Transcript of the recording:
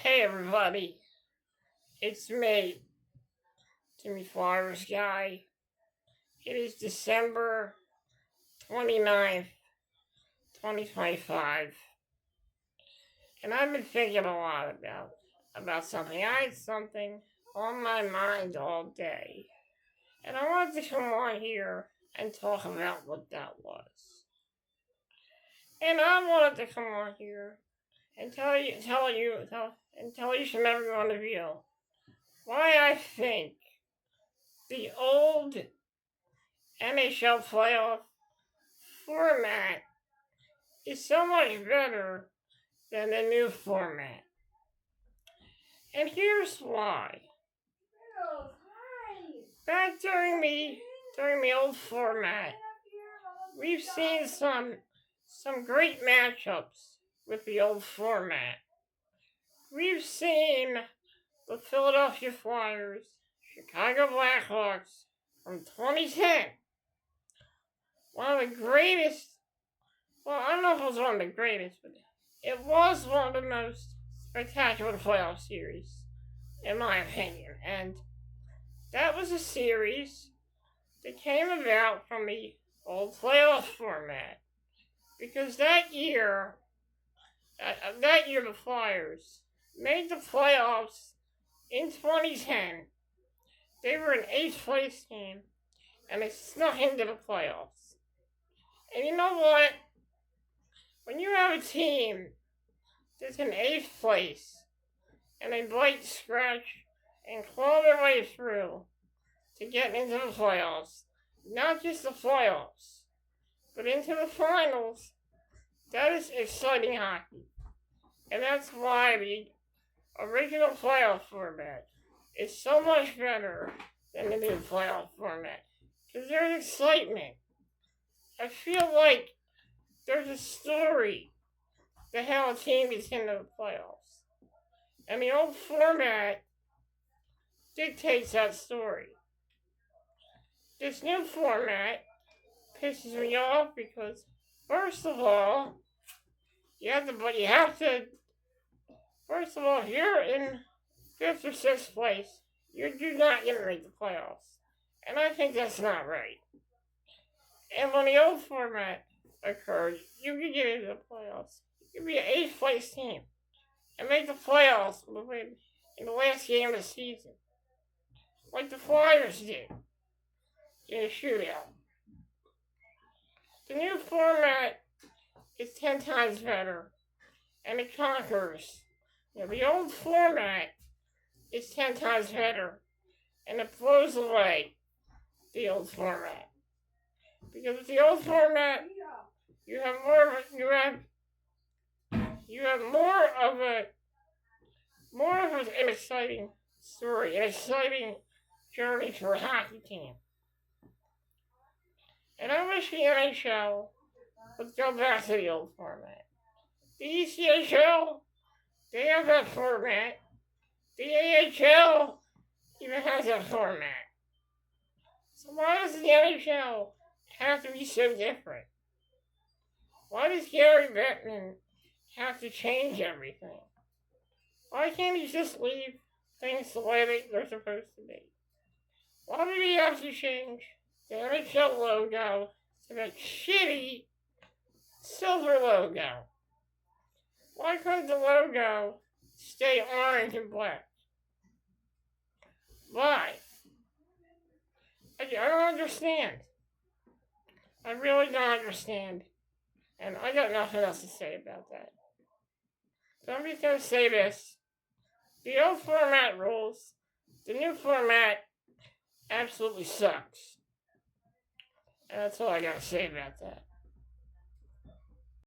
Hey everybody, it's me, Jimmy Flowers Guy. It is December 29th, 2025, and I've been thinking a lot about something. I had something on my mind all day, and I wanted to come on here and talk about what that was. And I wanted to come on here and tell you from everyone of you why I think the old NHL Playoff format is so much better than the new format. And here's why. Back during the old format, we've seen some great matchups with the old format. We've seen the Philadelphia Flyers, Chicago Blackhawks from 2010. One of the greatest, well, I don't know if it was one of the greatest, but it was one of the most spectacular playoff series, in my opinion. And that was a series that came about from the old playoff format. Because that year the Flyers made the playoffs in 2010. They were an 8th place team, and they snuck into the playoffs. And you know what? When you have a team that's in 8th place, and they bite, scratch, and claw their way through to get into the playoffs, not just the playoffs, but into the finals, that is exciting hockey. And that's why the original playoff format is so much better than the new playoff format. Because there's excitement. I feel like there's a story to how a team gets into the playoffs. And the old format dictates that story. This new format pisses me off because, first of all, first of all, if you're in 5th or 6th place, you do not get to make the playoffs. And I think that's not right. And when the old format occurred, you could get into the playoffs. You could be an 8th place team and make the playoffs in the last game of the season, like the Flyers did in a shootout. The new format is 10 times better, and it conquers. The old format is 10 times better, and it blows away the old format. Because with the old format, you have more of an exciting story, an exciting journey for a hockey team. And I wish the NHL would go back to the old format. The ECHL, they have that format. The AHL even has that format. So why does the NHL have to be so different? Why does Gary Bettman have to change everything? Why can't he just leave things the way they're supposed to be? Why did he have to change the NHL logo to that shitty silver logo? Why couldn't the logo stay orange and black? Why? I don't understand. I really don't understand. And I got nothing else to say about that. So I'm just going to say this. The old format rules. The new format absolutely sucks. And that's all I got to say about that.